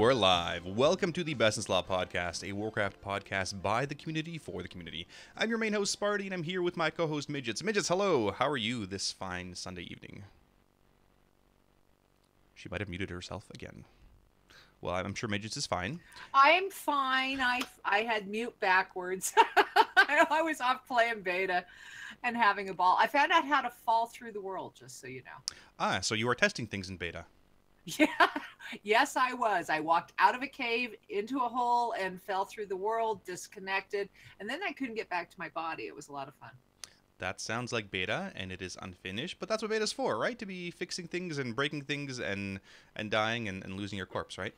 we're live. Welcome to the Best in Slot podcast, a Warcraft podcast by the community for the community. I'm your main host, Sparty, and I'm here with my co-host, Midgettes. Midgettes, hello. How are you this fine Sunday evening? She might have muted herself again. Well, I'm sure Midgettes is fine. I'm fine. I had mute backwards. I was off playing beta and having a ball. I found out how to fall through the world, just so you know. Ah, so you are testing things in beta. Yeah. Yes, I was. I walked out of a cave into a hole and fell through the world, disconnected, and then I couldn't get back to my body. It was a lot of fun. That sounds like beta, and it is unfinished, but that's what beta's for, right? To be fixing things and breaking things and dying and losing your corpse, right?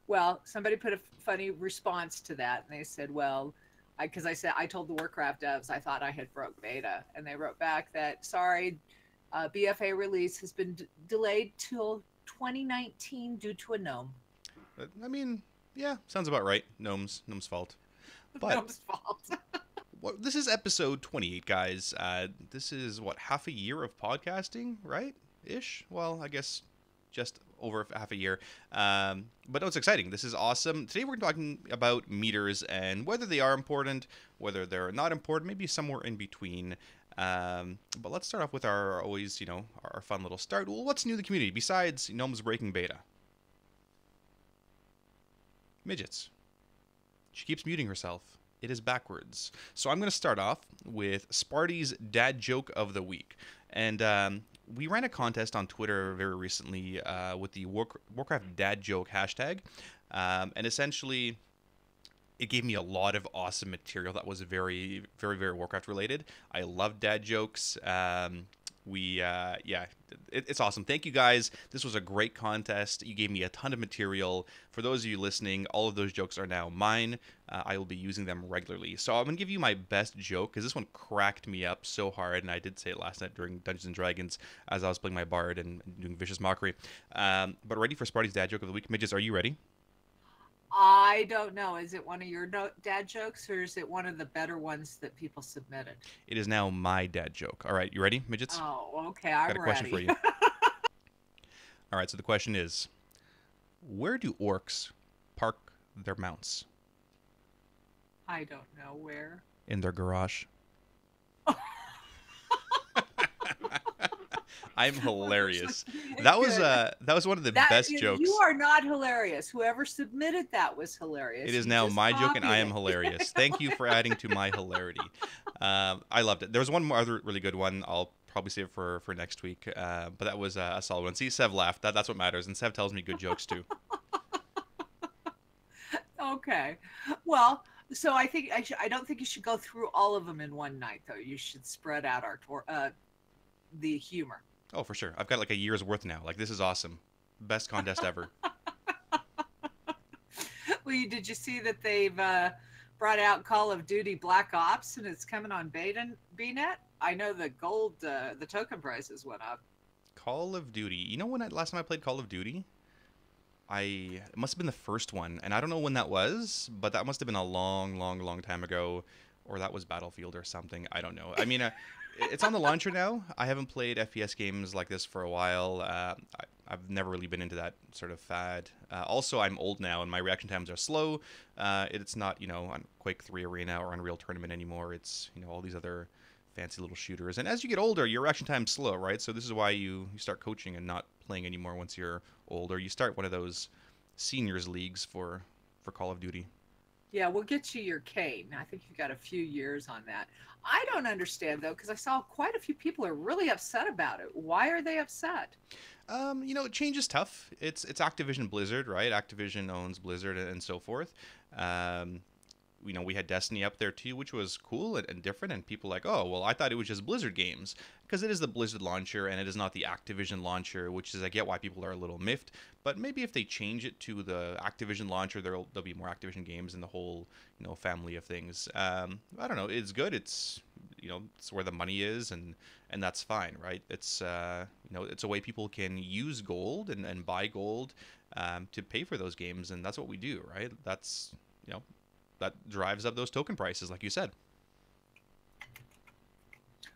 Well, somebody put a funny response to that, and they said, well, because I told the Warcraft devs I thought I had broke beta, and they wrote back that, sorry, BFA release has been delayed till 2019 due to a gnome. I mean, yeah, sounds about right. Gnome's fault. But Gnome's fault. well, this is episode 28, guys. This is, what, half a year of podcasting, right? Ish? Well, I guess just over half a year. But no, it's exciting. This is awesome. Today we're talking about meters and whether they are important, whether they're not important, maybe somewhere in between. But let's start off with our always, our fun little start. Well, what's new in the community besides Gnome's breaking beta? Midgettes. She keeps muting herself. It is backwards. So I'm going to start off with Sparty's dad joke of the week. And we ran a contest on Twitter very recently with the Warcraft dad joke hashtag. And essentially, it gave me a lot of awesome material that was very, very, very Warcraft related. I love dad jokes. It's awesome. Thank you guys. This was a great contest. You gave me a ton of material. For those of you listening, all of those jokes are now mine. I will be using them regularly. So I'm going to give you my best joke because this one cracked me up so hard. And I did say it last night during Dungeons and Dragons as I was playing my bard and doing vicious mockery. But ready for Sparty's dad joke of the week? Midges, are you ready? I don't know. Is it one of your dad jokes or is it one of the better ones that people submitted? It is now my dad joke. All right, you ready, Midgets? Oh, okay. I'm Got a question for you. All right, so the question is, where do orcs park their mounts? I don't know where. In their garage. I'm hilarious. That was one of the best jokes. You are not hilarious. Whoever submitted that was hilarious. It is now my joke, and I am hilarious. Thank you for adding to my hilarity. I loved it. There was one more other really good one. I'll probably save it for next week. But that was a solid one. See, Sev laughed. That's what matters, and Sev tells me good jokes too. Okay. Well, so I think I don't think you should go through all of them in one night, though. You should spread out the humor. Oh, for sure. I've got like a year's worth now. Like, this is awesome. Best contest ever. Well, did you see that they've brought out Call of Duty Black Ops and it's coming on BNet? I know the gold, the token prices went up. Call of Duty. You know when last time I played Call of Duty? It must have been the first one. And I don't know when that was, but that must have been a long, long, long time ago. Or that was Battlefield or something. I don't know. I mean, it's on the launcher now. I haven't played FPS games like this for a while. I've never really been into that sort of fad. Also, I'm old now, and my reaction times are slow. It's not, on Quake 3 Arena or Unreal Tournament anymore. It's, all these other fancy little shooters. And as you get older, your reaction time's slow, right? So this is why you start coaching and not playing anymore once you're older. You start one of those seniors leagues for Call of Duty. Yeah, we'll get you your cane. I think you've got a few years on that. I don't understand, though, because I saw quite a few people are really upset about it. Why are they upset? Change is tough. It's Activision Blizzard, right? Activision owns Blizzard and so forth. We had Destiny up there too, which was cool and different. And people like, oh, well, I thought it was just Blizzard games. Because it is the Blizzard launcher and it is not the Activision launcher, which is, I get why people are a little miffed. But maybe if they change it to the Activision launcher, there'll be more Activision games in the whole, family of things. I don't know. It's good. It's, it's where the money is and that's fine, right? It's, it's a way people can use gold and buy gold to pay for those games. And that's what we do, right? That's, that drives up those token prices, like you said.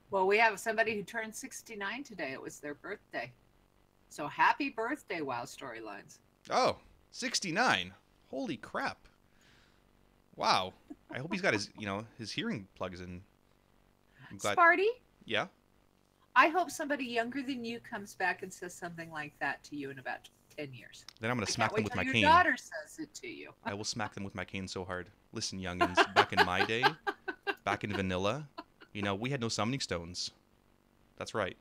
Well, we have somebody who turned 69 today. It was their birthday. So happy birthday, WoW Storylines. Oh, 69. Holy crap. Wow. I hope he's got his, his hearing plugs in. I'm glad. Sparty, Yeah. I hope somebody younger than you comes back and says something like that to you in about 10 years. Then I'm going to I smack can't them wait with till my your cane. daughter says it to you. I will smack them with my cane so hard. Listen, youngins, back in my day, back in vanilla, we had no summoning stones. That's right.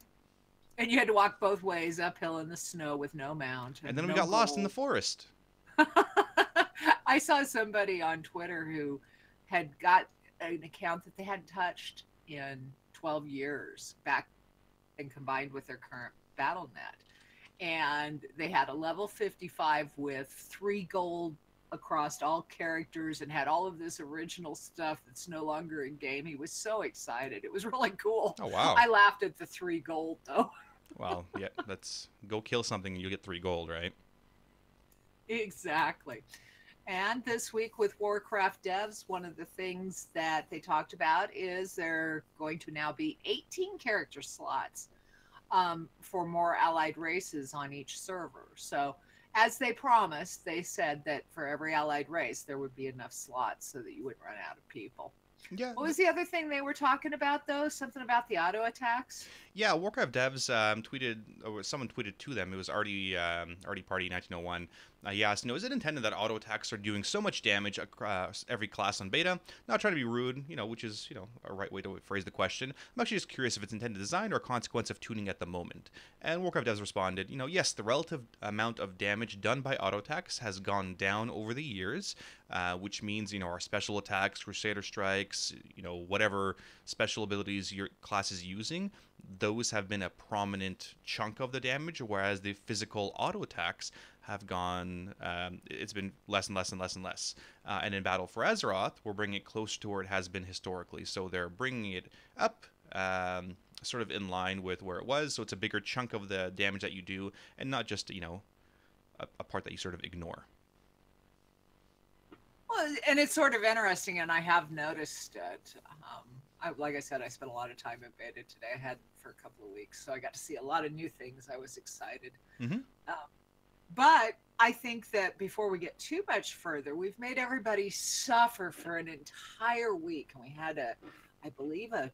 And you had to walk both ways uphill in the snow with no mount. And then no we got lost in the gold. forest. I saw somebody on Twitter who had got an account that they hadn't touched in 12 years back and combined with their current BattleNet. And they had a level 55 with 3 gold across all characters and had all of this original stuff that's no longer in game. He was so excited. It was really cool. Oh, wow. I laughed at the 3 gold though. Well, yeah, let's go kill something and you get 3 gold, right? Exactly. And this week with Warcraft devs, one of the things that they talked about is there going to now be 18 character slots for more allied races on each server. So as they promised, they said that for every allied race, there would be enough slots so that you wouldn't run out of people. Yeah. What was the other thing they were talking about, though? Something about the auto attacks? Yeah, Warcraft devs tweeted, or someone tweeted to them. It was Artie Party 1901. He asked, is it intended that auto attacks are doing so much damage across every class on beta? Not trying to be rude, which is, a right way to phrase the question. I'm actually just curious if it's intended design or a consequence of tuning at the moment. And Warcraft devs responded, yes, the relative amount of damage done by auto attacks has gone down over the years, which means, our special attacks, Crusader Strikes, whatever special abilities your class is using, those have been a prominent chunk of the damage, whereas the physical auto attacks have gone, it's been less and less and less and less. And in Battle for Azeroth, we're bringing it closer to where it has been historically. So they're bringing it up sort of in line with where it was. So it's a bigger chunk of the damage that you do and not just, a part that you sort of ignore. Well, and it's sort of interesting, and I have noticed it. Like I said, I spent a lot of time in beta today. I had for a couple of weeks, so I got to see a lot of new things. I was excited. Mm-hmm. But I think that before we get too much further, we've made everybody suffer for an entire week. And we had I believe, a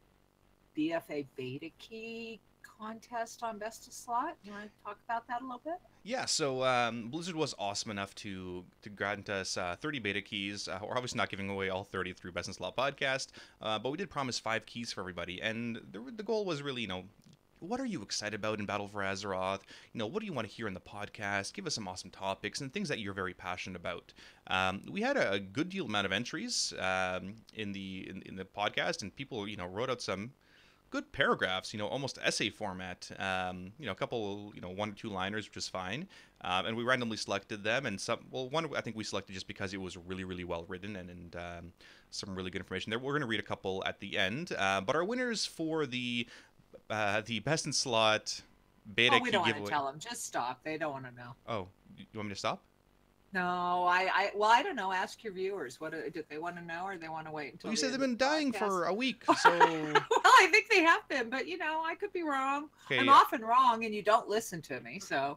BFA beta key contest on Best of Slot. You want to talk about that a little bit? Yeah, so Blizzard was awesome enough to grant us 30 beta keys. We're obviously not giving away all 30 through Best in Slot podcast, but we did promise 5 keys for everybody. And the goal was really, what are you excited about in Battle for Azeroth? What do you want to hear in the podcast? Give us some awesome topics and things that you're very passionate about. We had a good deal amount of entries in the podcast, and people, wrote out some good paragraphs, almost essay format, a couple, 1 or 2 liners, which is fine. And we randomly selected them, and one I think we selected just because it was really, really well written and some really good information there. We're going to read a couple at the end, but our winners for the Best in Slot beta key giveaway. We don't want to tell them. Just stop. They don't want to know. Oh, you want me to stop? No, I don't know. Ask your viewers. What do they want to know, or they want to wait until? Well, you said they've been dying for a week, so. Well, I think they have been, but I could be wrong. Okay, I'm often wrong, and you don't listen to me, so.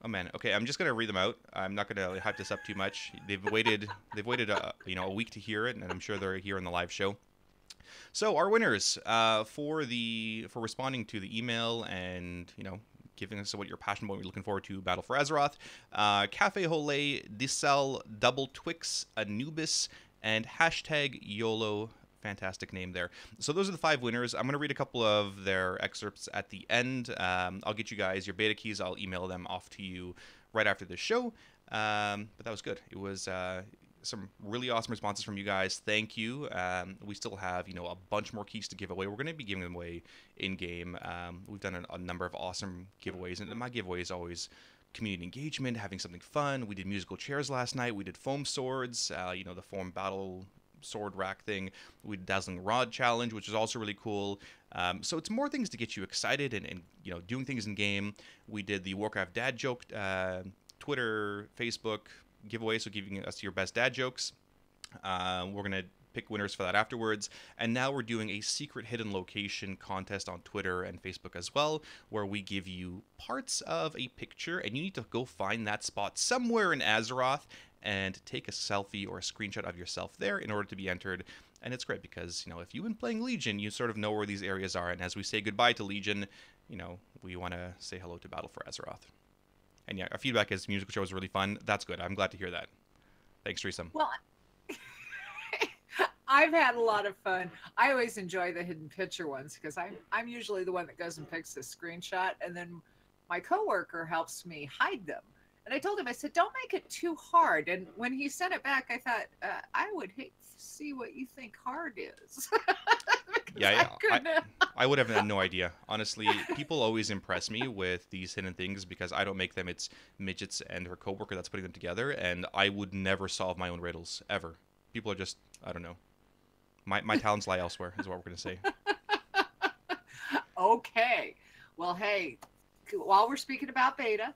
Oh man. Okay, I'm just gonna read them out. I'm not gonna hype this up too much. They've waited a week to hear it, and I'm sure they're here in the live show. So our winners for responding to the email and giving us what you're passionate about, what you're looking forward to Battle for Azeroth, Cafe Hole, Dissel, Double Twix, Anubis, and hashtag YOLO. Fantastic name there. So those are the 5 winners. I'm going to read a couple of their excerpts at the end. I'll get you guys your beta keys. I'll email them off to you right after this show. But that was good. It was some really awesome responses from you guys. Thank you. We still have, a bunch more keys to give away. We're going to be giving them away in game. We've done a number of awesome giveaways, and my giveaway is always community engagement, having something fun. We did musical chairs last night. We did foam swords, the foam battle sword rack thing. We did Dazzling Rod challenge, which is also really cool. So it's more things to get you excited and doing things in game. We did the Warcraft dad joke, Twitter, Facebook giveaway, so giving us your best dad jokes. We're gonna pick winners for that afterwards. And now we're doing a secret hidden location contest on Twitter and Facebook as well, where we give you parts of a picture, and you need to go find that spot somewhere in Azeroth and take a selfie or a screenshot of yourself there in order to be entered. And it's great because, if you've been playing Legion, you sort of know where these areas are. And as we say goodbye to Legion, we want to say hello to Battle for Azeroth. And yeah, our feedback is musical show was really fun. That's good. I'm glad to hear that. Thanks, Teresa. Well, I've had a lot of fun. I always enjoy the hidden picture ones because I'm usually the one that goes and picks the screenshot, and then my coworker helps me hide them. And I told him, I said, don't make it too hard. And when he sent it back, I thought, I would hate to see what you think hard is. Yeah, I would have had no idea. Honestly, people always impress me with these hidden things because I don't make them. It's Midgettes and her coworker that's putting them together, and I would never solve my own riddles, ever. People are just, I don't know. My talents lie elsewhere, is what we're going to say. Okay. Well, hey, while we're speaking about beta,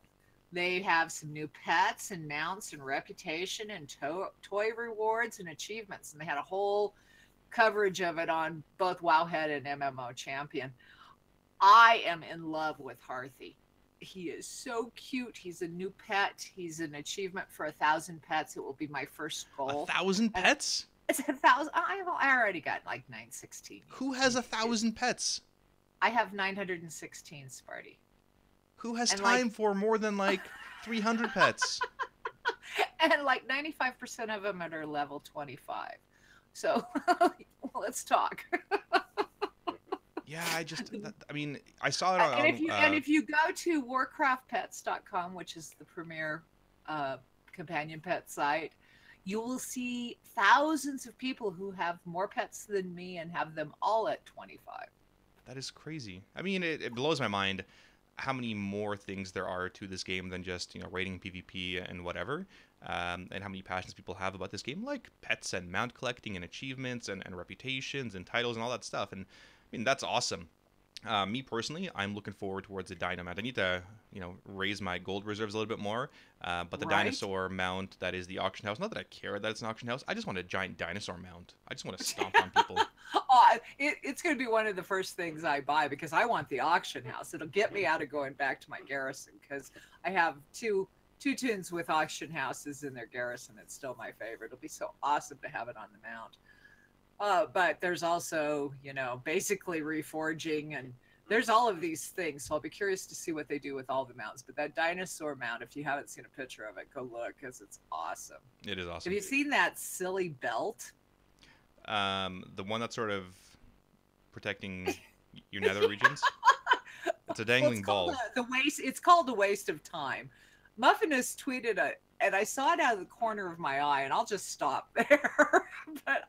they have some new pets and mounts and reputation and toy rewards and achievements. And they had a whole coverage of it on both Wowhead and MMO Champion. I am in love with Harthy. He is so cute. He's a new pet. He's an achievement for 1,000 pets. It will be my first goal. 1,000 pets? It's 1,000. I already got like 916. Who has 1,000 pets? I have 916, Sparty. Who has time for more than 300 pets? And 95% of them are level 25. So let's talk. Yeah, I saw it on... And if you go to warcraftpets.com, which is the premier companion pet site, you will see thousands of people who have more pets than me and have them all at 25. That is crazy. It blows my mind how many more things there are to this game than just, raiding PvP and whatever. And how many passions people have about this game, like pets and mount collecting and achievements and reputations and titles and all that stuff. And that's awesome. Me personally, I'm looking forward towards a Dino Mount. I need to, raise my gold reserves a little bit more. But the Dinosaur Mount that is the auction house, not that I care that it's an auction house, I just want a giant dinosaur mount. I just want to stomp on people. It's going to be one of the first things I buy because I want the auction house. It'll get me out of going back to my garrison because I have two tunes with auction houses in their garrison. It's still my favorite. It'll be so awesome to have it on the mount. But there's also, basically reforging, and there's all of these things. So I'll be curious to see what they do with all the mounts. But that Dinosaur Mount, if you haven't seen a picture of it, go look because it's awesome. It is awesome. Have you seen that silly belt? The one that's sort of protecting your nether regions? It's a dangling ball. It's called the Waste of Time. Muffin has tweeted it, and I saw it out of the corner of my eye, and I'll just stop there. But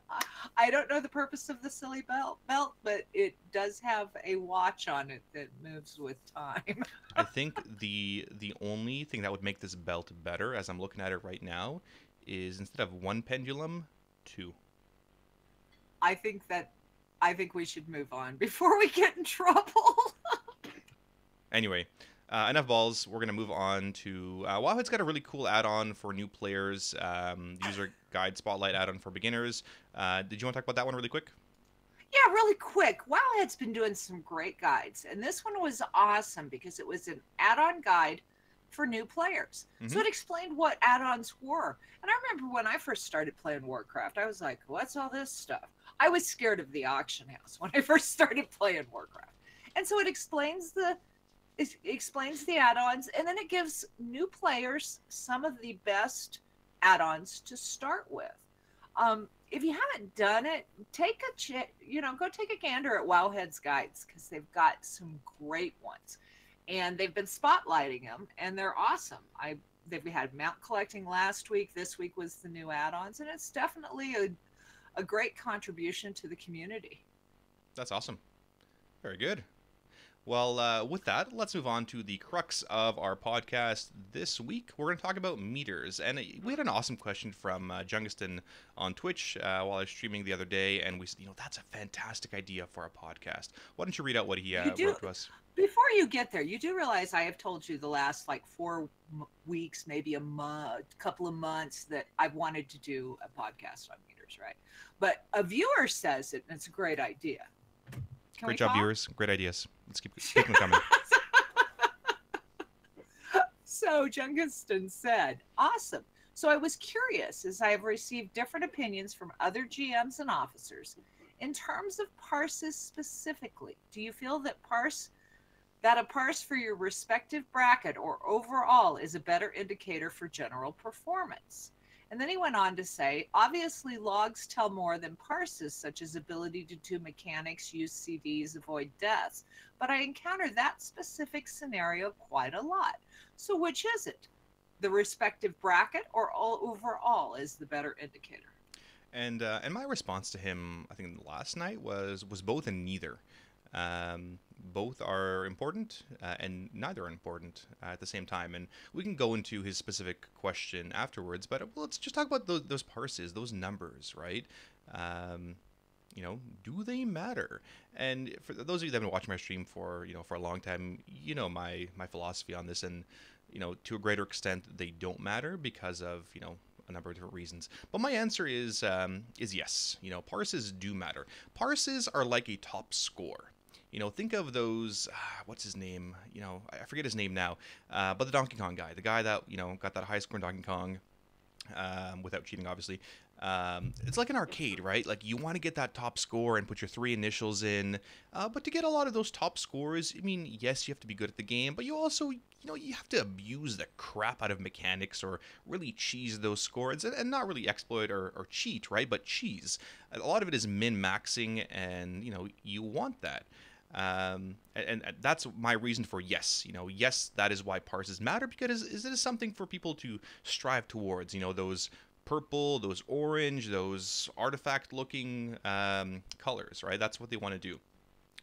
I don't know the purpose of the silly belt, but it does have a watch on it that moves with time. I think the only thing that would make this belt better, as I'm looking at it right now, is instead of one pendulum, 2. I think we should move on before we get in trouble. Anyway, enough balls. We're going to move on to... Wowhead's got a really cool add-on for new players. User Guide Spotlight add-on for beginners. Did you want to talk about that one really quick? Yeah, really quick. Wowhead's been doing some great guides. And this one was awesome because it was an add-on guide for new players. Mm-hmm. So it explained what add-ons were. And I remember when I first started playing Warcraft, I was like, what's all this stuff? I was scared of the auction house when I first started playing Warcraft. And so it explains the add-ons, and then it gives new players some of the best add-ons to start with. If you haven't done it, go take a gander at Wowhead's guides because they've got some great ones. And they've been spotlighting them, and they're awesome. We had mount collecting last week. This week was the new add-ons, and it's definitely a great contribution to the community. That's awesome. Very good. Well, with that, let's move on to the crux of our podcast this week. We're going to talk about meters. And we had an awesome question from Jungiston on Twitch while I was streaming the other day. And we said, that's a fantastic idea for a podcast. Why don't you read out what he wrote to us? Before you get there, you do realize I have told you the last 4 weeks, maybe a month, couple of months, that I've wanted to do a podcast on meters. Jesters, right? But a viewer says it, and it's a great idea. Great job, viewers. Great ideas. Let's keep them coming. So Jungiston said, awesome. So I was curious, as I have received different opinions from other GMs and officers, in terms of parses specifically, do you feel that a parse for your respective bracket or overall is a better indicator for general performance? And then he went on to say, obviously logs tell more than parses, such as ability to do mechanics, use CDs, avoid deaths. But I encounter that specific scenario quite a lot. So which is it? The respective bracket or all overall is the better indicator? And my response to him, I think last night was both and neither. Both are important, and neither are important at the same time. And we can go into his specific question afterwards, but let's just talk about those parses, those numbers, right? Do they matter? And for those of you that have been watching my stream for a long time, my philosophy on this, and to a greater extent, they don't matter because of a number of different reasons. But my answer is yes. Parses do matter. Parses are like a top score. Think of those, what's his name? I forget his name now, but the Donkey Kong guy, the guy that, got that high score in Donkey Kong, without cheating, obviously. It's like an arcade, right? Like, you want to get that top score and put your 3 initials in, but to get a lot of those top scores, I mean, yes, you have to be good at the game, but you also, you have to abuse the crap out of mechanics or really cheese those scores, and not really exploit or cheat, right? But cheese. A lot of it is min-maxing, and, you want that. And that's my reason for yes. Yes, that is why parses matter, because it is something for people to strive towards. Those purple, those orange, those artifact-looking colors, right? That's what they want to do.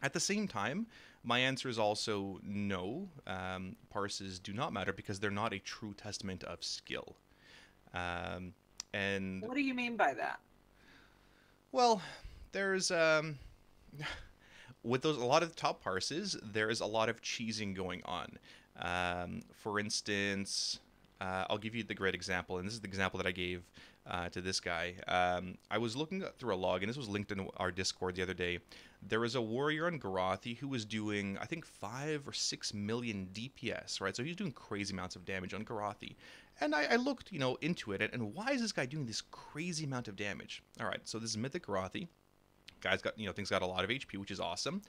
At the same time, my answer is also no. Parses do not matter because they're not a true testament of skill. And what do you mean by that? Well, there's with a lot of the top parses, there is a lot of cheesing going on. For instance, I'll give you the great example, and this is the example that I gave to this guy. I was looking through a log, and this was linked in our Discord the other day. There was a warrior on Garathi who was doing, I think, 5 or 6 million DPS, right? So he's doing crazy amounts of damage on Garathi. And I looked, into it, and why is this guy doing this crazy amount of damage? All right, so this is Mythic Garathi. Guy's got, things got a lot of HP, which is awesome.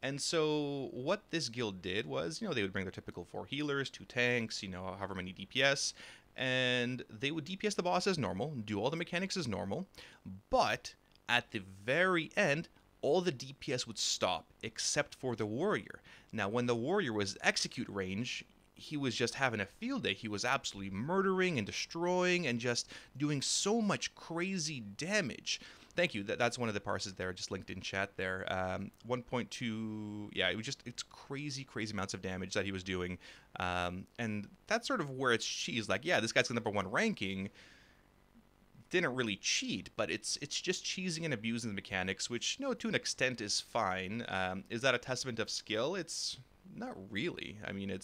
And so what this guild did was, they would bring their typical 4 healers, 2 tanks, however many DPS, and they would DPS the boss as normal, do all the mechanics as normal, but at the very end, all the DPS would stop except for the warrior. Now, when the warrior was execute range, he was just having a field day. He was absolutely murdering and destroying and just doing so much crazy damage. Thank you. That's one of the parses there, just linked in chat there. 1.2, yeah, it's crazy amounts of damage that he was doing. And that's sort of where it's cheese. Like, yeah, this guy's the #1 ranking. Didn't really cheat, but it's just cheesing and abusing the mechanics, which, to an extent is fine. Is that a testament of skill? It's not really. I mean,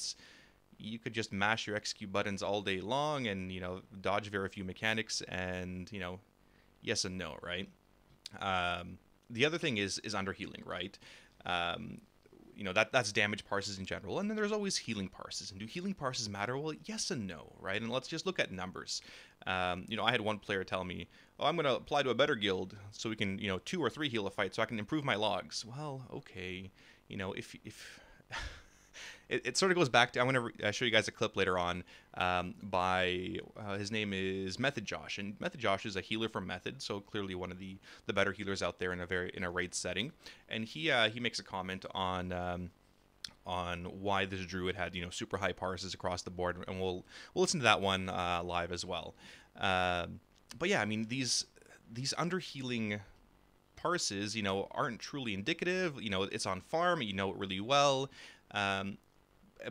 you could just mash your execute buttons all day long and, dodge very few mechanics and, yes and no, right? The other thing is underhealing, right? That's damage parses in general, and then there's always healing parses. And do healing parses matter? Well, yes and no, right? And let's just look at numbers. I had one player tell me, "Oh, I'm going to apply to a better guild so we can, 2 or 3 heal a fight, so I can improve my logs." Well, okay, if it sort of goes back to, I'm going to show you guys a clip later on by, his name is MethodJosh, and MethodJosh is a healer from Method, so clearly one of the better healers out there in a raid setting, and he makes a comment on why this druid had super high parses across the board, and we'll listen to that one live as well. But yeah, I mean, these underhealing parses aren't truly indicative. It's on farm, it really well.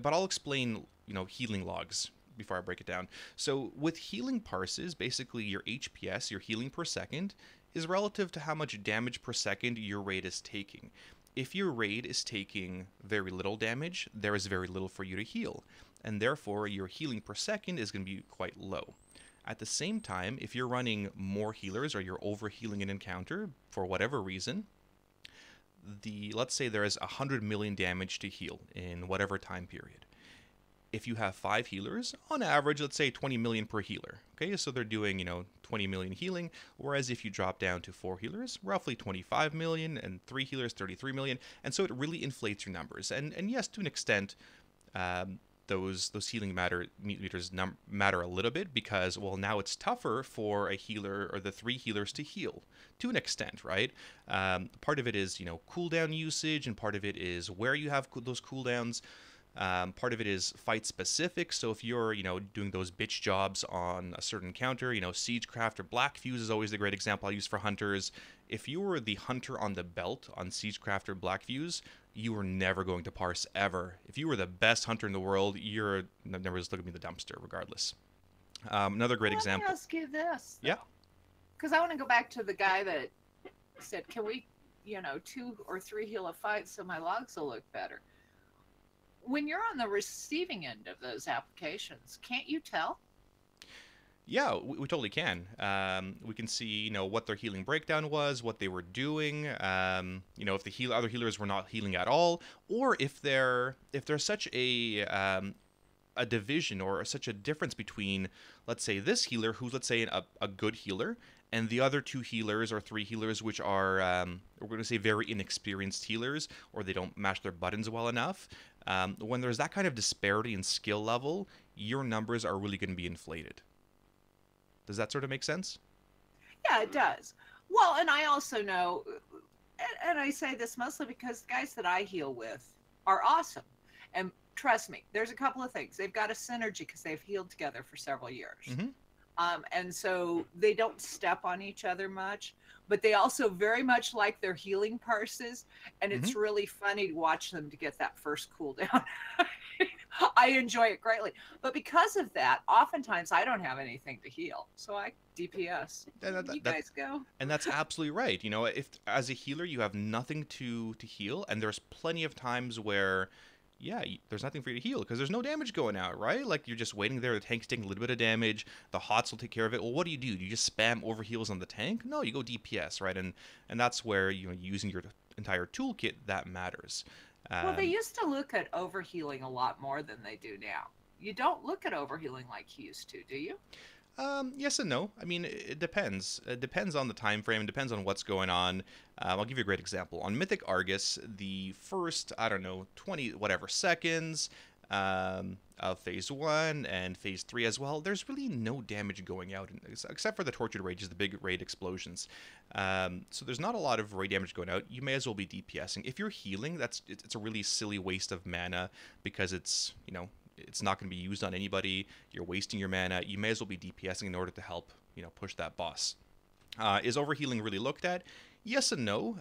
But I'll explain, healing logs before I break it down. So with healing parses, basically your HPS, your healing per second, is relative to how much damage per second your raid is taking. If your raid is taking very little damage, there is very little for you to heal, and therefore your healing per second is going to be quite low. At the same time, if you're running more healers or you're overhealing an encounter for whatever reason, let's say there is 100 million damage to heal in whatever time period. If you have 5 healers, on average, let's say 20 million per healer. Okay, so they're doing, 20 million healing, whereas if you drop down to 4 healers, roughly 25 million, and 3 healers, 33 million, and so it really inflates your numbers. And yes, to an extent, those healing meters matter a little bit because, well, now it's tougher for a healer or the 3 healers to heal to an extent, right? Part of it is, cooldown usage, and part of it is where you have those cooldowns. Part of it is fight specific. So if you're, doing those bitch jobs on a certain counter, Siegecraft or Black Fuse is always the great example I use for hunters. If you were the hunter on the belt on Siegecraft or Black Fuse, you were never going to parse ever. If you were the best hunter in the world, you're never just looking at me the dumpster, regardless. Another great example. Let me ask you this. Yeah. Because I want to go back to the guy that said, "Can we, 2 or 3 heal a fight so my logs will look better?" When you're on the receiving end of those applications, can't you tell? Yeah, we totally can. We can see, what their healing breakdown was, what they were doing. If the other healers were not healing at all, or if there's such a division or such a difference between, let's say, this healer who's, let's say, a good healer, and the other 2 healers or 3 healers, which are, we're going to say, very inexperienced healers, or they don't mash their buttons well enough. When there's that kind of disparity in skill level, your numbers are really going to be inflated. Does that sort of make sense? Yeah, it does. Well, and I also know, and I say this mostly because the guys that I heal with are awesome. And trust me, there's a couple of things. They've got a synergy because they've healed together for several years. Mm-hmm. And so they don't step on each other much, but they also very much like their healing parses. And it's really funny to watch them to get that first cooldown. I enjoy it greatly. But because of that, oftentimes I don't have anything to heal. So I DPS. You guys go. And that's absolutely right. If as a healer you have nothing to heal, and there's plenty of times where there's nothing for you to heal because there's no damage going out, right? Like you're just waiting there. The tank's taking a little bit of damage. The HOTS will take care of it. Well, what do? Do you just spam overheals on the tank? No, you go DPS, right? And that's where using your entire toolkit that matters. Well, they used to look at overhealing a lot more than they do now. You don't look at overhealing like you used to, do you? Yes and no. I mean, it depends. It depends on the time frame. It depends on what's going on. I'll give you a great example. On Mythic Argus, the first, 20 whatever seconds of Phase 1 and Phase 3 as well, there's really no damage going out, except for the Tortured Rages, the big raid explosions. So there's not a lot of raid damage going out. You may as well be DPSing. If you're healing, it's a really silly waste of mana because it's not going to be used on anybody. You're wasting your mana. You may as well be DPSing in order to help, push that boss. Is overhealing really looked at? Yes and no.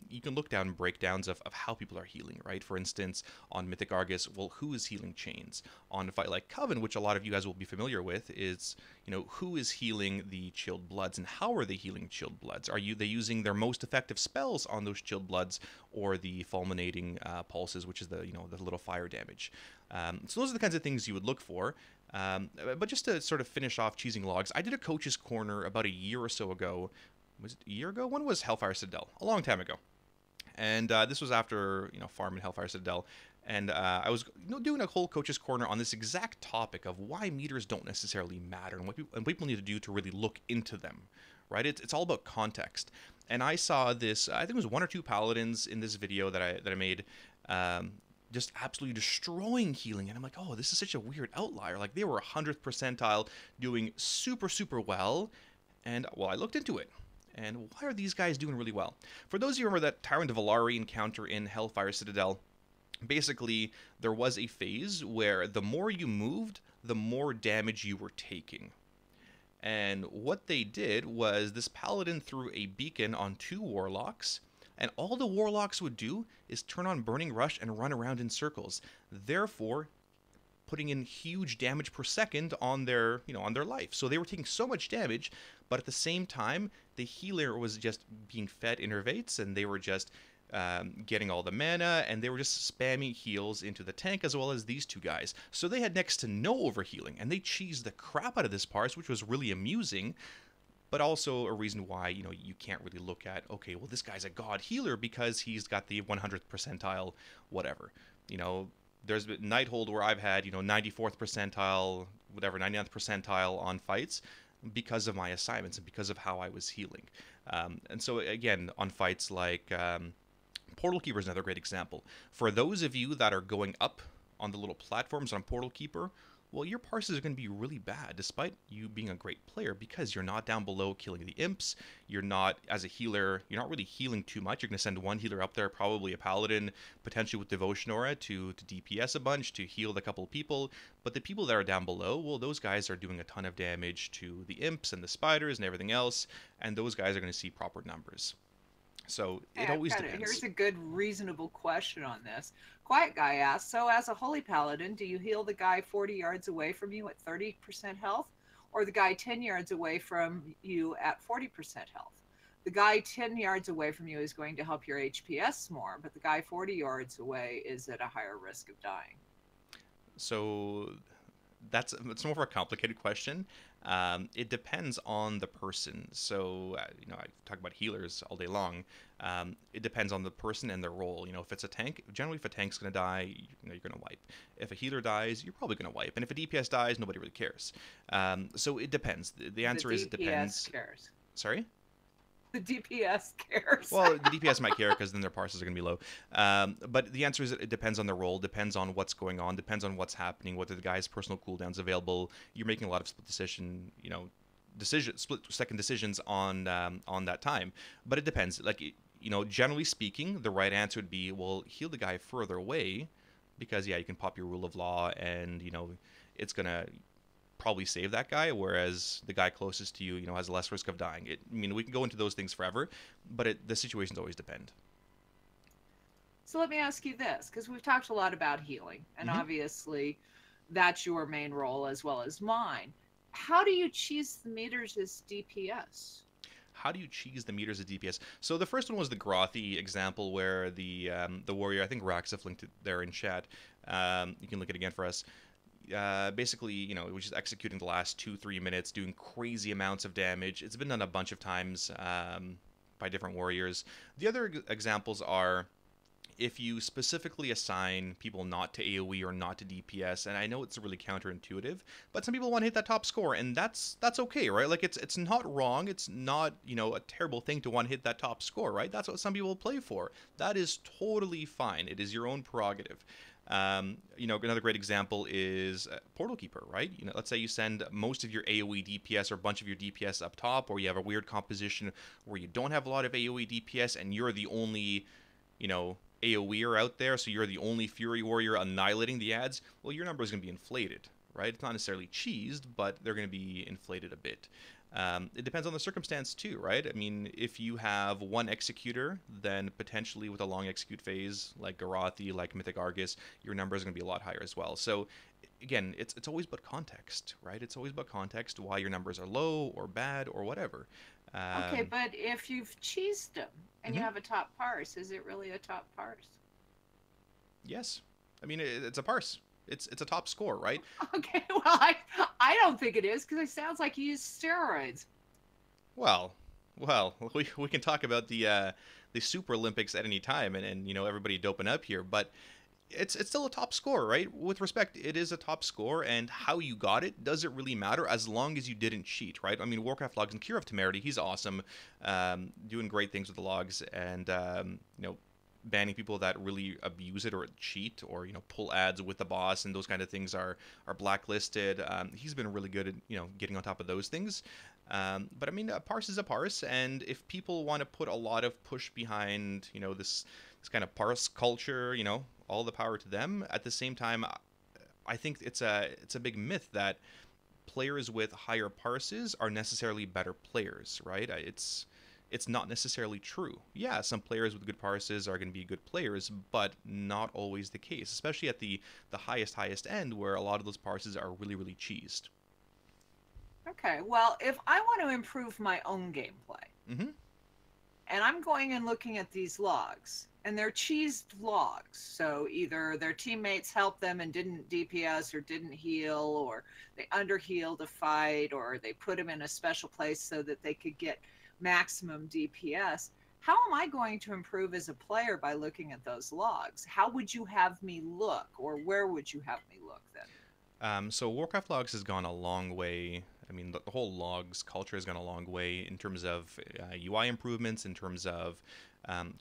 You can look down breakdowns of how people are healing, right? For instance, on Mythic Argus, well, who is healing chains? On a fight like Coven, which a lot of you guys will be familiar with, is, who is healing the Chilled Bloods and how are they healing Chilled Bloods? Are they using their most effective spells on those Chilled Bloods or the Fulminating Pulses, which is the little fire damage? So those are the kinds of things you would look for. But just to sort of finish off cheesing logs, I did a Coach's Corner about a year or so ago. Was it a year ago? When was Hellfire Siddell? A long time ago. And this was after, farming Hellfire Siddell. And I was doing a whole Coach's Corner on this exact topic of why meters don't necessarily matter and what people need to do to really look into them, right? It's all about context. And I saw this, I think it was 1 or 2 paladins in this video that I made, just absolutely destroying healing. And I'm like, oh, this is such a weird outlier. Like, they were 100th percentile doing super, super well. And, well, I looked into it. And why are these guys doing really well? For those of you who remember that Tyrant of Valari encounter in Hellfire Citadel, basically, there was a phase where the more you moved, the more damage you were taking. And what they did was this paladin threw a beacon on 2 warlocks, and all the warlocks would do is turn on Burning Rush and run around in circles, therefore putting in huge damage per second on their, on their life. So they were taking so much damage, but at the same time, the healer was just being fed innervates, and they were just getting all the mana, and they were just spamming heals into the tank as well as these two guys. So they had next to no overhealing, and they cheesed the crap out of this parse, which was really amusing, but also a reason why, you can't really look at, okay, well, this guy's a god healer because he's got the 100th percentile, whatever. There's been Nighthold where I've had, 94th percentile, whatever, 99th percentile on fights because of my assignments and because of how I was healing. And so, again, on fights like Portal Keeper is another great example. For those of you that are going up on the little platforms on Portal Keeper, well, your parses are going to be really bad, despite you being a great player, because you're not down below killing the imps. You're not, as a healer, you're not really healing too much. You're going to send one healer up there, probably a paladin, potentially with Devotion Aura, to DPS a bunch, to heal a couple of people. But the people that are down below, well, those guys are doing a ton of damage to the imps and the spiders and everything else, and those guys are going to see proper numbers. So it always depends. Here's a good, reasonable question on this. Quiet Guy asks, so as a Holy Paladin, do you heal the guy 40 yards away from you at 30% health, or the guy 10 yards away from you at 40% health? The guy 10 yards away from you is going to help your HPS more, but the guy 40 yards away is at a higher risk of dying. So it's more of a complicated question. It depends on the person. So, I talk about healers all day long. It depends on the person and their role. If it's a tank, generally if a tank's going to die, you're going to wipe. If a healer dies, you're probably going to wipe. And if a DPS dies, nobody really cares. So it depends. The answer is it depends. Cares. Sorry? The DPS cares. Well, the DPS might care because then their parses are going to be low. But the answer is it depends on the role, depends on what's going on, depends on what's happening, whether the guy's personal cooldown's available. You're making a lot of split-second decisions on that time. But it depends. Like, generally speaking, the right answer would be, well, heal the guy further away because, yeah, you can pop your Rule of Law and, it's going to probably save that guy, whereas the guy closest to you, has less risk of dying. We can go into those things forever, but the situations always depend. So let me ask you this, because we've talked a lot about healing, and obviously that's your main role as well as mine. How do you cheese the meters as DPS? How do you cheese the meters of DPS? So the first one was the Grothy example where the warrior, I think Raxif linked it there in chat. You can look it again for us. Basically, it was just executing the last 2-3 minutes, doing crazy amounts of damage. It's been done a bunch of times by different warriors. The other examples are if you specifically assign people not to AoE or not to DPS, and I know it's really counterintuitive, but some people want to hit that top score, and that's okay, right? Like, it's not wrong. It's not, a terrible thing to want to hit that top score, right? That's what some people play for. That is totally fine. It is your own prerogative. Another great example is Portal Keeper, right? Let's say you send most of your AoE DPS or a bunch of your DPS up top, or you have a weird composition where you don't have a lot of AoE DPS and you're the only, AoEer out there, so you're the only Fury Warrior annihilating the ads. Well, your number is going to be inflated, right? It's not necessarily cheesed, but they're going to be inflated a bit. It depends on the circumstance too, right? If you have one executor, then potentially with a long execute phase like Garathi, like Mythic Argus, your number is going to be a lot higher as well. So again, it's always about context, right? It's always about context, why your numbers are low or bad or whatever. Okay, but if you've cheesed them and you have a top parse, is it really a top parse? Yes. It's a parse. It's a top score, right? Okay, well, I don't think it is, because it sounds like you use steroids. Well, we can talk about the Super Olympics at any time, and everybody doping up here, but it's still a top score, right? With respect, it is a top score, and how you got it doesn't really matter as long as you didn't cheat, right? Warcraft logs and Cure of Temerity, he's awesome, doing great things with the logs, and banning people that really abuse it or cheat or pull ads with the boss and those kind of things are blacklisted. He's been really good at getting on top of those things. But a parse is a parse, and if people want to put a lot of push behind this kind of parse culture, all the power to them. At the same time, I think it's a big myth that players with higher parses are necessarily better players, right? It's not necessarily true. Yeah, some players with good parses are going to be good players, but not always the case, especially at the highest end where a lot of those parses are really, really cheesed. Okay, well, if I want to improve my own gameplay, and I'm going and looking at these logs, and they're cheesed logs. So either their teammates helped them and didn't DPS or didn't heal, or they underhealed a fight, or they put them in a special place so that they could get maximum DPS. How am I going to improve as a player by looking at those logs? How would you have me look, or where would you have me look then? So Warcraft logs has gone a long way. I mean, the whole logs culture has gone a long way in terms of UI improvements, in terms of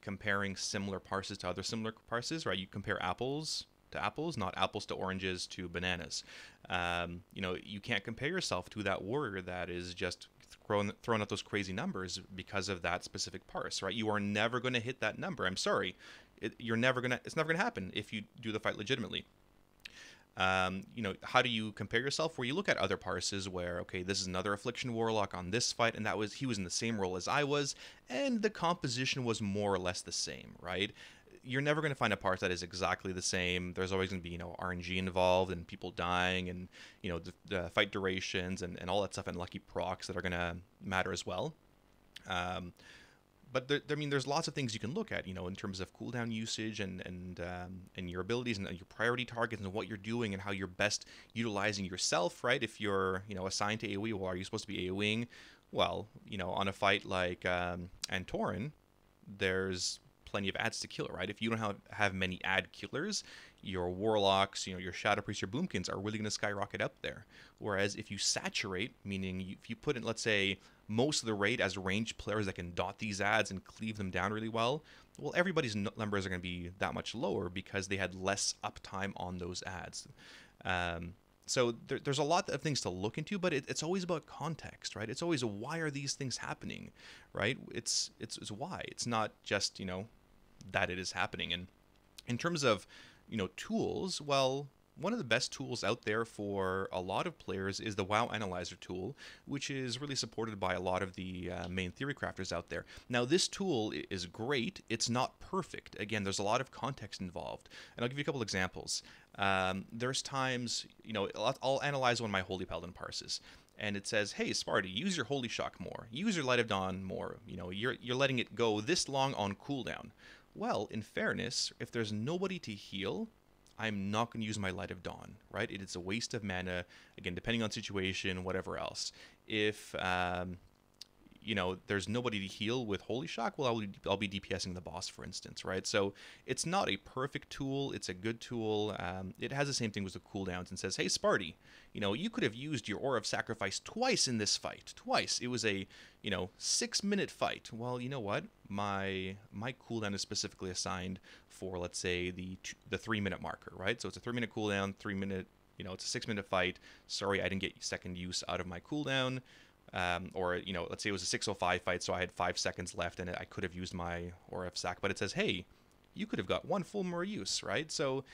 comparing similar parses to other similar parses, right? You compare apples to apples, not apples to oranges to bananas. You can't compare yourself to that warrior that is just throwing out those crazy numbers because of that specific parse, right? You are never going to hit that number. I'm sorry. It's never going to happen if you do the fight legitimately. How do you compare yourself? Where you look at other parses where, okay, this is another Affliction Warlock on this fight, and he was in the same role as I was, and the composition was more or less the same, right? You're never going to find a parse that is exactly the same. There's always going to be, RNG involved and people dying and, the fight durations and all that stuff and lucky procs that are going to matter as well. But there's lots of things you can look at, in terms of cooldown usage and your abilities and your priority targets and what you're doing and how you're best utilizing yourself, right? If you're, assigned to AoE, well, are you supposed to be AoEing? Well, on a fight like Antorin, there's plenty of ads to kill, right? If you don't have many ad killers, your warlocks, your shadow priests, your boomkins are really going to skyrocket up there. Whereas if you saturate, meaning if you put in, let's say, most of the raid as ranged players that can dot these ads and cleave them down really well, everybody's numbers are going to be that much lower because they had less uptime on those ads. So there's a lot of things to look into, but it's always about context, right? It's always why are these things happening, right? It's why. It's not just, that it is happening. And in terms of, tools, well, one of the best tools out there for a lot of players is the WoW Analyzer tool, which is really supported by a lot of the main theory crafters out there. Now, this tool is great. It's not perfect. Again, there's a lot of context involved. And I'll give you a couple examples. There's times, I'll analyze one of my Holy Paladin parses. And it says, hey, Sparty, use your Holy Shock more. Use your Light of Dawn more. You're letting it go this long on cooldown. Well, in fairness, if there's nobody to heal, I'm not going to use my Light of Dawn, right? It is a waste of mana, again, depending on situation, whatever else. If, there's nobody to heal with Holy Shock, well, I'll be DPSing the boss, for instance, right? So it's not a perfect tool. It's a good tool. It has the same thing with the cooldowns and says, hey, Sparty, you could have used your Aura of Sacrifice twice in this fight. Twice. It was a, 6-minute fight. Well, you know what? My cooldown is specifically assigned for, let's say, the 3-minute marker, right? So it's a 3-minute cooldown, 3-minute, it's a 6-minute fight. Sorry, I didn't get second use out of my cooldown. Or, let's say it was a 605 fight, so I had 5 seconds left, and I could have used my Aura of Sac, but it says, hey, you could have got one full more use, right? So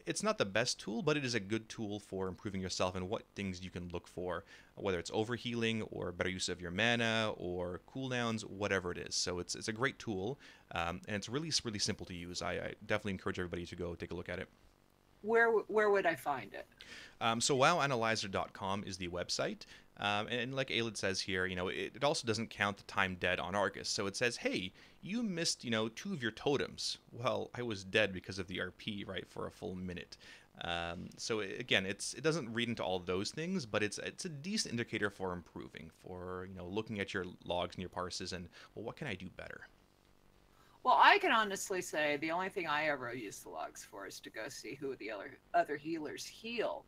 it's not the best tool, but it is a good tool for improving yourself and what things you can look for, whether it's overhealing or better use of your mana or cooldowns, whatever it is. So it's a great tool, and it's really, really simple to use. I definitely encourage everybody to go take a look at it. Where would I find it? So WoWanalyzer.com is the website. And like Aelid says here, it also doesn't count the time dead on Argus. So it says, hey, you missed, 2 of your totems. Well, I was dead because of the RP, right, for a full minute. So again, it doesn't read into all those things, but it's a decent indicator for improving, for, looking at your logs and your parses and, well, what can I do better? Well, I can honestly say the only thing I ever use the logs for is to go see who the other healers heal,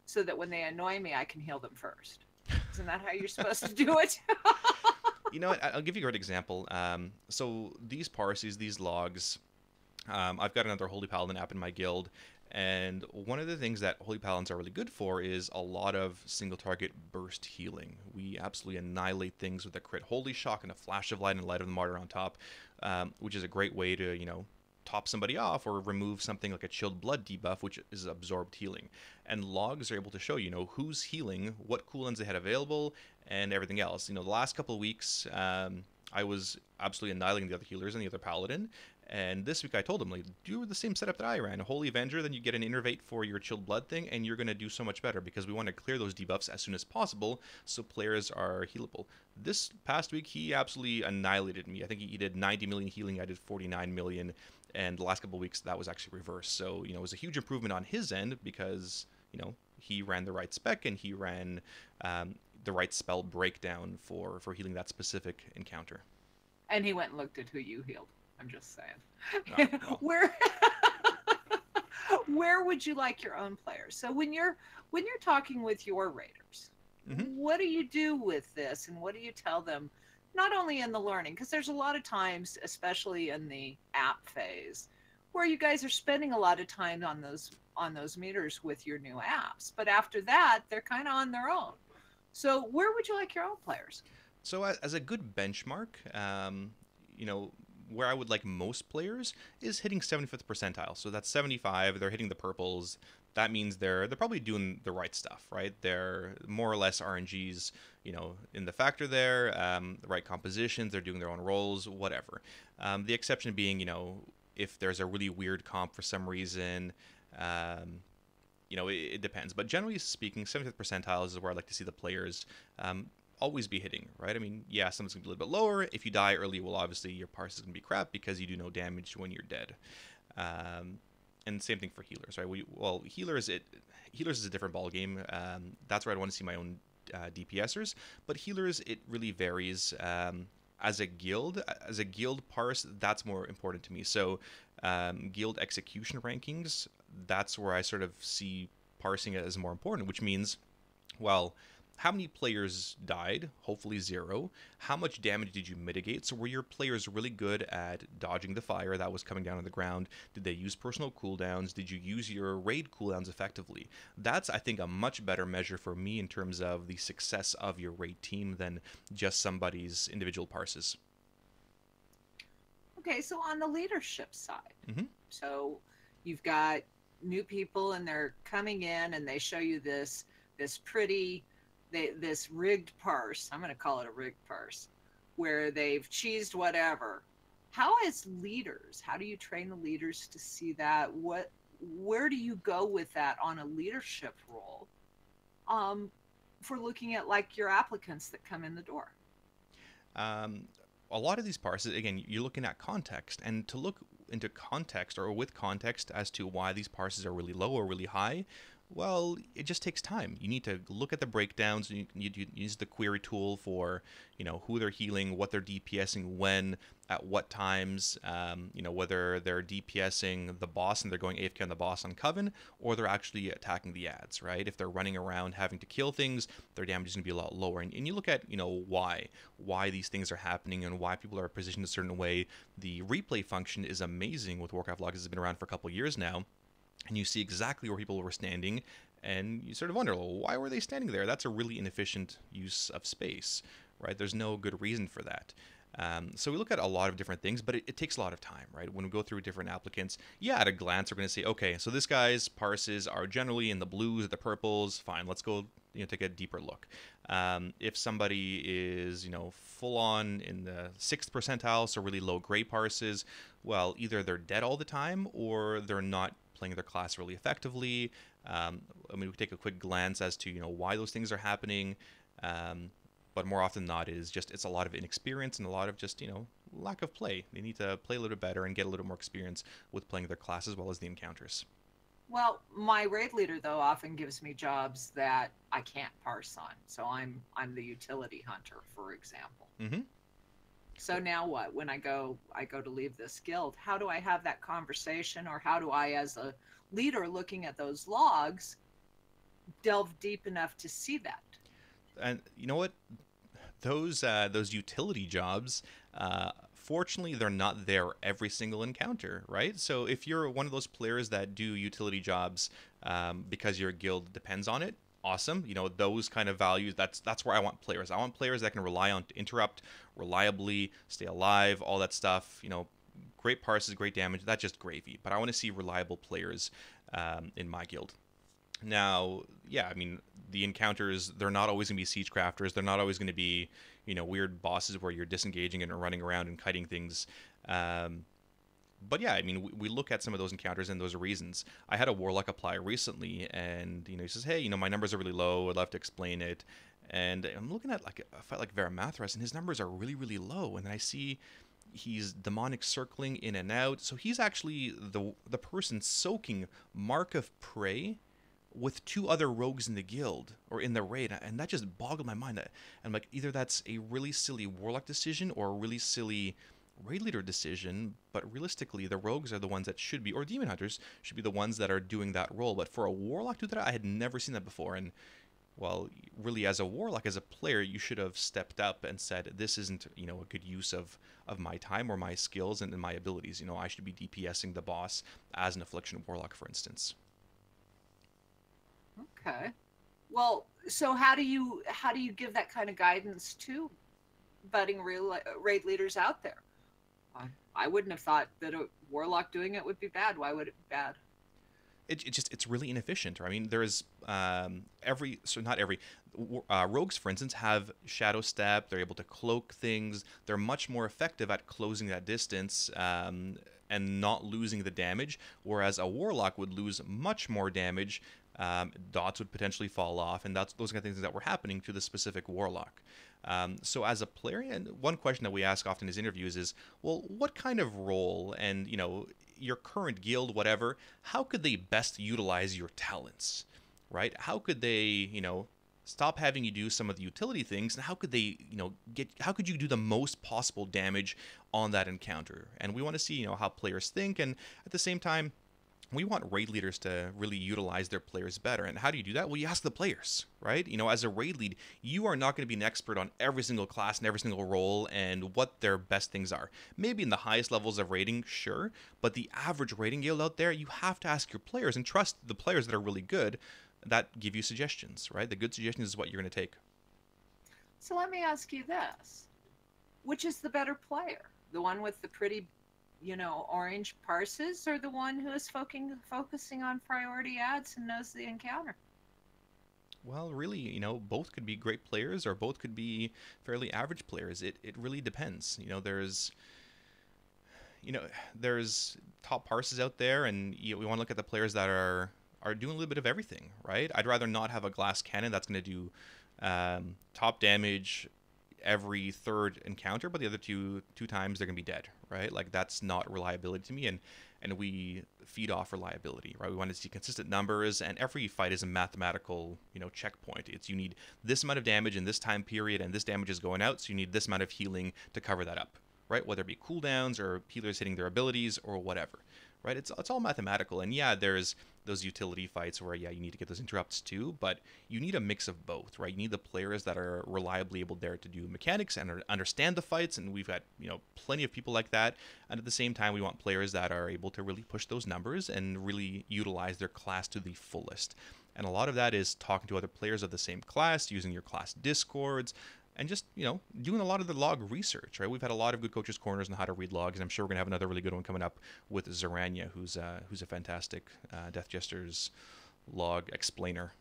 so that when they annoy me, I can heal them first. Isn't that how you're supposed to do it? You know what? I'll give you a great example. So these parses, these logs, I've got another Holy Paladin app in my guild, and one of the things that Holy Paladins are really good for is a lot of single target burst healing. We absolutely annihilate things with a crit Holy Shock and a Flash of Light and Light of the Martyr on top, which is a great way to, top somebody off or remove something like a Chilled Blood debuff, which is absorbed healing. And logs are able to show, who's healing, what cooldowns they had available, and everything else. The last couple of weeks, I was absolutely annihilating the other healers and the other paladin, And this week I told him, like, do the same setup that I ran. A Holy Avenger, then you get an Innervate for your Chilled Blood thing, and you're going to do so much better because we want to clear those debuffs as soon as possible so players are healable. This past week, he absolutely annihilated me. I think he did 90 million healing, I did 49 million, and the last couple of weeks that was actually reversed. So, it was a huge improvement on his end because, he ran the right spec and he ran the right spell breakdown for healing that specific encounter. And he went and looked at who you healed. I'm just saying. Oh, well. Where would you like your own players? So when you're talking with your raiders, what do you do with this, and what do you tell them? Not only in the learning, because there's a lot of times, especially in the app phase, where you guys are spending a lot of time on those meters with your new apps, but after that, they're kind of on their own. So where would you like your own players? So as a good benchmark, where I would like most players is hitting 75th percentile. So that's 75. They're hitting the purples. That means they're probably doing the right stuff, right? They're more or less RNGs, in the factor there, the right compositions. They're doing their own roles, whatever. The exception being, if there's a really weird comp for some reason, it depends. But generally speaking, 75th percentiles is where I like to see the players always be hitting, right? I mean, yeah, someone's gonna be a little bit lower. If you die early, well, obviously your parse is gonna be crap because you do no damage when you're dead. And same thing for healers, right? Healers is a different ball game. That's where I'd want to see my own DPSers. But healers, it really varies. As a guild parse, that's more important to me. So guild execution rankings, that's where I sort of see parsing as more important, which means, well, how many players died? Hopefully 0. How much damage did you mitigate? So were your players really good at dodging the fire that was coming down on the ground? Did they use personal cooldowns? Did you use your raid cooldowns effectively? That's, I think, a much better measure for me in terms of the success of your raid team than just somebody's individual parses. Okay, so on the leadership side, so you've got new people and they're coming in and they show you this pretty... this rigged parse, I'm going to call it a rigged parse, where they've cheesed whatever. How as leaders, how do you train the leaders to see that? Where do you go with that on a leadership role for looking at like your applicants that come in the door? A lot of these parses, again, you're looking at context, and to look into context or with context as to why these parses are really low or really high, well, it just takes time. You need to look at the breakdowns. You use the query tool for, who they're healing, what they're DPSing when, at what times, whether they're DPSing the boss and they're going AFK on the boss on Coven, or they're actually attacking the ads, right? If they're running around having to kill things, their damage is going to be a lot lower. And you look at, why these things are happening and why people are positioned a certain way. The replay function is amazing with Warcraft Logs. It's been around for a couple of years now. And you see exactly where people were standing, and you sort of wonder, well, why were they standing there? That's a really inefficient use of space, right? There's no good reason for that. So we look at a lot of different things, but it takes a lot of time, right? When we go through different applicants, at a glance, we're going to say, okay, so this guy's parses are generally in the blues, the purples, fine, let's go take a deeper look. If somebody is, full on in the 6th percentile, so really low gray parses, well, either they're dead all the time or they're not playing their class really effectively. We take a quick glance as to why those things are happening, but more often than not it's a lot of inexperience and a lot of just lack of play. They need to play a little bit better and get a little more experience with playing their class as well as the encounters. Well, my raid leader though often gives me jobs that I can't parse on, so I'm the utility hunter, for example. So now what? When I go to leave this guild, how do I have that conversation, or how do I, as a leader looking at those logs, delve deep enough to see that? And you know what? Those utility jobs, fortunately, they're not there every single encounter, right? So if you're one of those players that do utility jobs because your guild depends on it, awesome. Those kind of values, that's where I want players. I want players that can rely on to interrupt reliably, stay alive, all that stuff. Great parses, great damage, that's just gravy. But I want to see reliable players in my guild. Now, the encounters, they're not always going to be siege crafters. They're not always going to be, weird bosses where you're disengaging and running around and kiting things. But yeah, I mean, we look at some of those encounters and those reasons. I had a warlock apply recently, and he says, "Hey, my numbers are really low. I'd love to explain it." And I'm looking at like a fight like Varamathras, and his numbers are really, really low. And then I see he's demonic circling in and out, so he's actually the person soaking Mark of Prey with two other rogues in the guild or in the raid, and that just boggled my mind. And like, either that's a really silly warlock decision or a really silly raid leader decision, but realistically the rogues are the ones that should be, or demon hunters should be the ones that are doing that role. But for a warlock to do that, I had never seen that before. And well, really, as a warlock, as a player, you should have stepped up and said, this isn't a good use of my time or my skills and my abilities. I should be DPSing the boss as an affliction warlock, for instance. Okay. Well, so how do you give that kind of guidance to budding raid leaders out there? I wouldn't have thought that a warlock doing it would be bad. Why would it be bad? It's really inefficient. I mean, there's not every rogues, for instance, have shadow step. They're able to cloak things. They're much more effective at closing that distance and not losing the damage, whereas a warlock would lose much more damage. Dots would potentially fall off, and those kind of things that were happening to the specific warlock. So as a player, and one question that we ask often in his interviews is, well, what kind of role and, your current guild, whatever, how could they best utilize your talents, right? How could they, stop having you do some of the utility things, and how could they, how could you do the most possible damage on that encounter? And we want to see, how players think, and at the same time, we want raid leaders to really utilize their players better. And how do you do that? Well, you ask the players, right? As a raid lead, you are not going to be an expert on every single class and every single role and what their best things are. Maybe in the highest levels of raiding, sure, but the average raiding guild out there, you have to ask your players and trust the players that are really good that give you suggestions, right? The good suggestions is what you're going to take. So let me ask you this. Which is the better player? The one with the pretty orange Parses, or the one who is focusing on priority ads and knows the encounter? Well, really, both could be great players or both could be fairly average players. It really depends. There's top Parses out there, and we want to look at the players that are doing a little bit of everything, right? I'd rather not have a glass cannon that's going to do top damage every third encounter, but the other two times they're gonna be dead, right? Like, that's not reliability to me, and we feed off reliability, right? We want to see consistent numbers, and every fight is a mathematical checkpoint. It's, you need this amount of damage in this time period, and this damage is going out, so you need this amount of healing to cover that up, right? Whether it be cooldowns or healers hitting their abilities or whatever, right? It's all mathematical. And yeah, there's those utility fights where, yeah, you need to get those interrupts too, but you need a mix of both, right? You need the players that are reliably able there to do mechanics and understand the fights, and we've got plenty of people like that. And at the same time, we want players that are able to really push those numbers and really utilize their class to the fullest. And a lot of that is talking to other players of the same class, using your class discords, and just, doing a lot of the log research, right? We've had a lot of good coaches' corners on how to read logs, and I'm sure we're going to have another really good one coming up with Zaranya, who's a fantastic Death Jesters log explainer.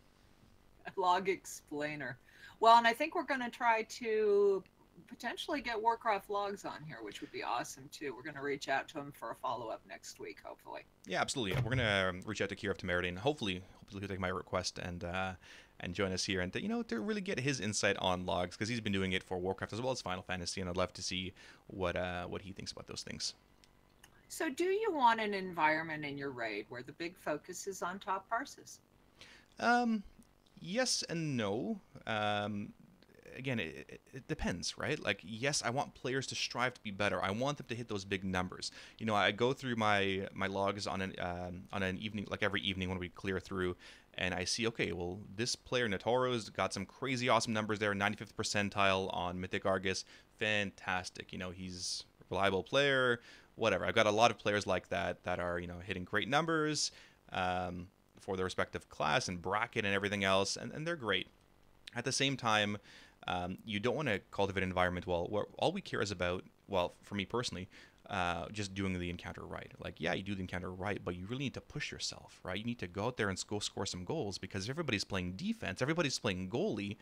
Log explainer. Well, and I think we're going to try to potentially get Warcraft logs on here, which would be awesome, too. We're going to reach out to him for a follow-up next week, hopefully. Yeah, absolutely. We're going to reach out to Kirov Temerity, and hopefully he'll take my request and join us here, and to really get his insight on logs, because he's been doing it for Warcraft as well as Final Fantasy, and I'd love to see what he thinks about those things. So do you want an environment in your raid where the big focus is on top Parses? Yes and no. Again, it depends, right? Like, yes, I want players to strive to be better. I want them to hit those big numbers. I go through my logs on an evening, like every evening when we clear through, and I see, okay, well, this player Natoro's got some crazy awesome numbers there, 95th percentile on Mythic Argus, fantastic. He's a reliable player, whatever. I've got a lot of players like that are hitting great numbers for their respective class and bracket and everything else, and they're great. At the same time, you don't want to cultivate an environment where all we care is about, well, for me personally, just doing the encounter right. Like, yeah, you do the encounter right, but you really need to push yourself, right? You need to go out there and go score some goals, because everybody's playing defense, everybody's playing goalie.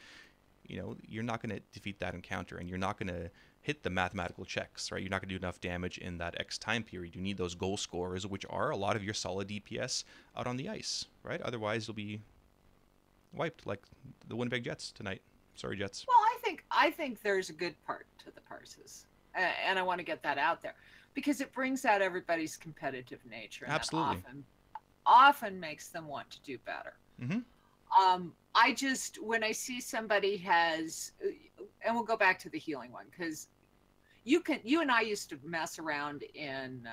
you're not going to defeat that encounter, and you're not going to hit the mathematical checks, right? You're not going to do enough damage in that X time period. You need those goal scorers, which are a lot of your solid DPS out on the ice, right? Otherwise, you'll be wiped like the Winnipeg Jets tonight. Sorry, Jets. Well, I think there's a good part to the Parses, and I want to get that out there because it brings out everybody's competitive nature. And Absolutely. That often makes them want to do better. Mm-hmm. I just, when I see somebody has, and we'll go back to the healing one, because you and I used to mess around in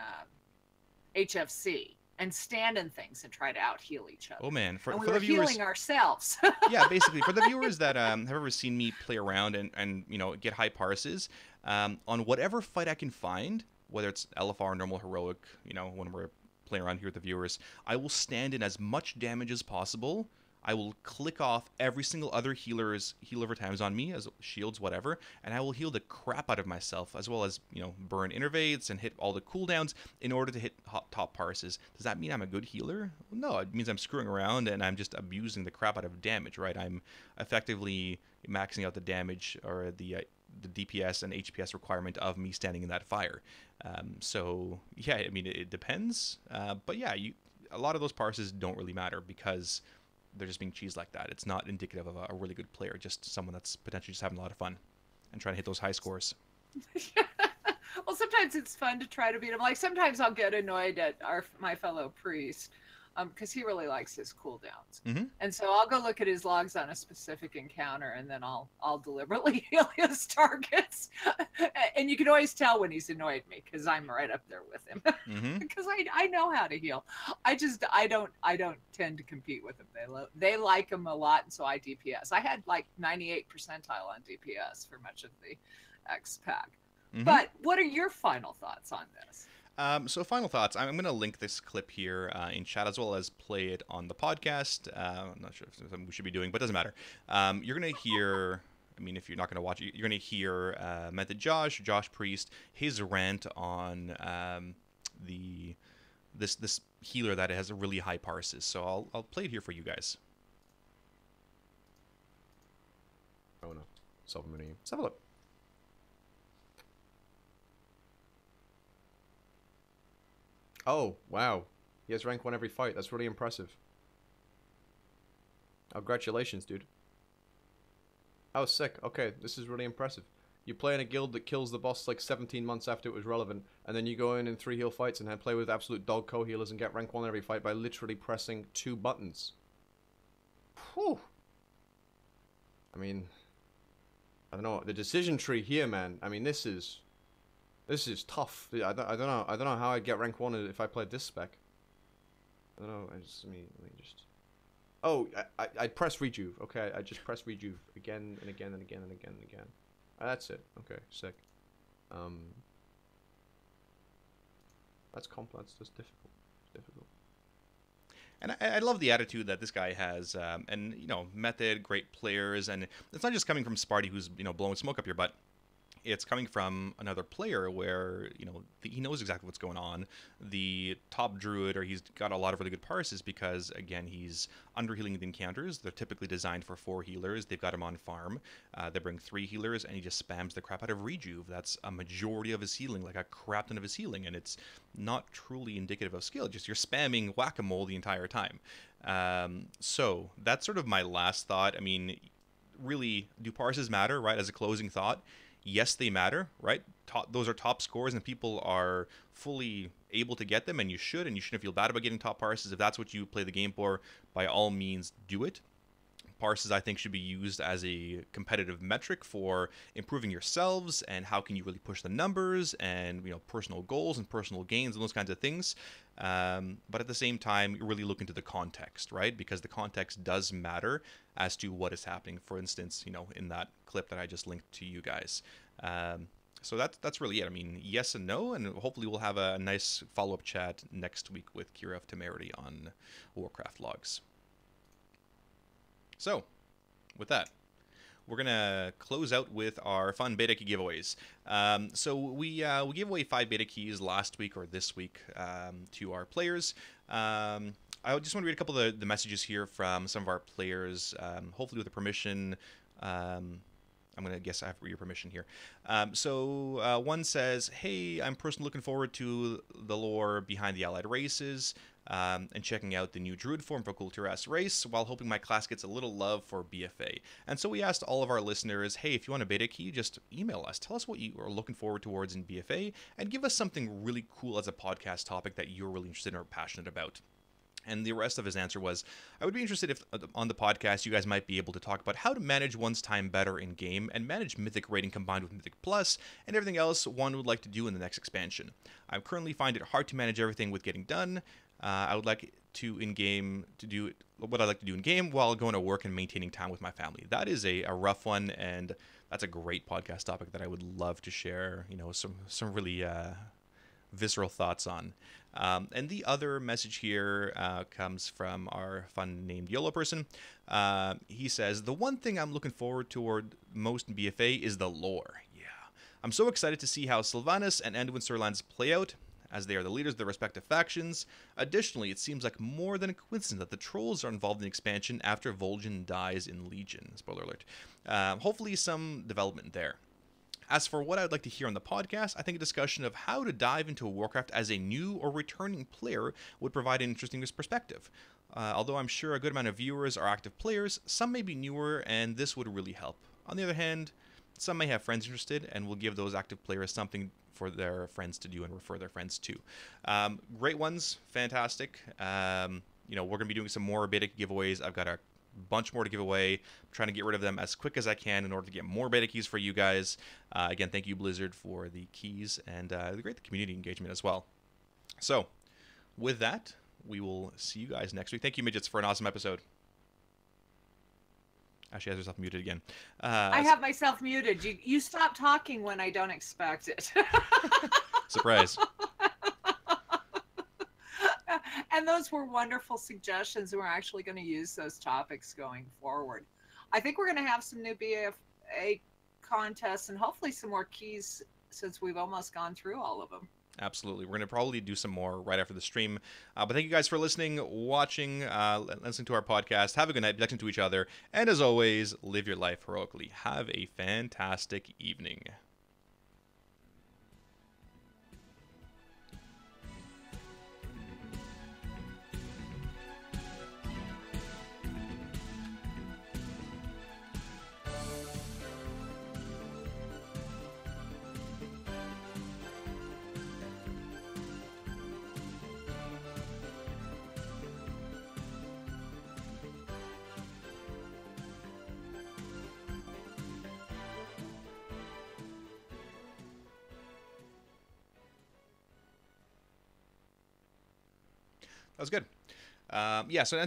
HFC and stand in things and try to out heal each other. Oh man, for the viewers, healing ourselves. Yeah, basically for the viewers that have ever seen me play around and get high parses, on whatever fight I can find, whether it's LFR, normal, heroic, when we're playing around here with the viewers, I will stand in as much damage as possible. I will click off every single other heal over times on me, as shields, whatever, and I will heal the crap out of myself, as well as, burn innervates and hit all the cooldowns in order to hit top parses. Does that mean I'm a good healer? No, it means I'm screwing around and I'm just abusing the crap out of damage, right? I'm effectively maxing out the damage or the DPS and HPS requirement of me standing in that fire. So, yeah, I mean, it depends. But yeah, a lot of those parses don't really matter because they're just being cheesed like that. It's not indicative of a really good player, just someone that's potentially just having a lot of fun and trying to hit those high scores. Well, sometimes it's fun to try to beat him. Like sometimes I'll get annoyed at my fellow priest because he really likes his cooldowns. Mm-hmm. And so I'll go look at his logs on a specific encounter, and then I'll deliberately heal his targets. And you can always tell when he's annoyed me because I'm right up there with him. Because I know how to heal. I don't tend to compete with them. They like him a lot, and so I DPS. I had like 98 percentile on DPS for much of the X pack. Mm-hmm. But what are your final thoughts on this? So final thoughts. I'm going to link this clip here in chat as well as play it on the podcast. I'm not sure if it's something we should be doing, but it doesn't matter. You're going to hear, I mean, if you're not going to watch it, you're going to hear MethodJosh, Josh Priest, his rant on this healer that has a really high parses. So I'll play it here for you guys. Oh no. Self-mini. Let's have a look. Oh, wow. He has rank 1 every fight. That's really impressive. Oh, congratulations, dude. Oh, sick. Okay, this is really impressive. You play in a guild that kills the boss like 17 months after it was relevant, and then you go in 3 heal fights and play with absolute dog co-healers and get rank 1 every fight by literally pressing 2 buttons. Whew. I mean, I don't know. The decision tree here, man. I mean, this is tough. I don't know how I'd get rank 1 if I played this spec. I don't know. Let me just. Oh, I'd press rejuve. Okay, I just press rejuve again and again and again and again and again. That's it. Okay, sick. That's complex. That's difficult. It's difficult. And I love the attitude that this guy has. And Method, great players, and it's not just coming from Sparty, who's blowing smoke up your butt. It's coming from another player where, he knows exactly what's going on. The top druid, or he's got a lot of really good parses because, again, he's underhealing the encounters. They're typically designed for 4 healers. They've got him on farm. They bring 3 healers, and he just spams the crap out of rejuve. That's a majority of his healing, like a crap ton of his healing, and it's not truly indicative of skill. Just you're spamming whack-a-mole the entire time. So that's sort of my last thought. I mean, really, do parses matter, right, as a closing thought? Yes, they matter, right? Those are top scores, and people are fully able to get them, and you shouldn't feel bad about getting top parses. If that's what you play the game for, by all means, do it. Parses, I think, should be used as a competitive metric for improving yourselves and how can you really push the numbers and personal goals and personal gains and those kinds of things. But at the same time, you're really looking to the context, right? Because the context does matter as to what is happening. For instance, in that clip that I just linked to you guys. So that's really it. I mean, yes and no, and hopefully we'll have a nice follow-up chat next week with Kira of Temerity on Warcraft logs. So, with that, we're going to close out with our fun beta key giveaways. So we gave away 5 beta keys last week or this week to our players. I just want to read a couple of the messages here from some of our players, hopefully with the permission I'm going to guess I have your permission here. One says, hey, I'm personally looking forward to the lore behind the allied races and checking out the new druid form for Kulturas race while hoping my class gets a little love for BFA. And so we asked all of our listeners, hey, if you want a beta key, just email us. Tell us what you are looking forward towards in BFA and give us something really cool as a podcast topic that you're really interested in or passionate about. And the rest of his answer was, I would be interested if on the podcast you guys might be able to talk about how to manage one's time better in game and manage Mythic rating combined with Mythic Plus and everything else one would like to do in the next expansion. I currently find it hard to manage everything with getting done. I would like to in-game to do what I like to do in game while going to work and maintaining time with my family. That is a rough one, and that's a great podcast topic that I would love to share, some really visceral thoughts on. And the other message here comes from our fun named YOLO person. He says, the one thing I'm looking forward toward most in BFA is the lore. Yeah. I'm so excited to see how Sylvanas and Anduin Surlands play out, as they are the leaders of their respective factions. Additionally, it seems like more than a coincidence that the trolls are involved in the expansion after Vol'jin dies in Legion. Spoiler alert. Hopefully some development there. As for what I would like to hear on the podcast, I think a discussion of how to dive into Warcraft as a new or returning player would provide an interesting perspective. Although I'm sure a good amount of viewers are active players, some may be newer, and this would really help. On the other hand, some may have friends interested, and will give those active players something for their friends to do and refer their friends to. Great ones, fantastic. We're going to be doing some more beta giveaways. I've got a bunch more to give away. I'm trying to get rid of them as quick as I can in order to get more beta keys for you guys. Again, thank you, Blizzard, for the keys and the great community engagement as well. So, with that, we will see you guys next week. Thank you, Midgettes, for an awesome episode. She has herself muted again. I have myself muted. You stop talking when I don't expect it. Surprise. And those were wonderful suggestions, and we're actually going to use those topics going forward. I think we're going to have some new BFA contests and hopefully some more keys since we've almost gone through all of them. Absolutely. We're going to probably do some more right after the stream. But thank you guys for listening, watching, listening to our podcast. Have a good night, be listening to each other. And as always, live your life heroically. Have a fantastic evening. That was good. So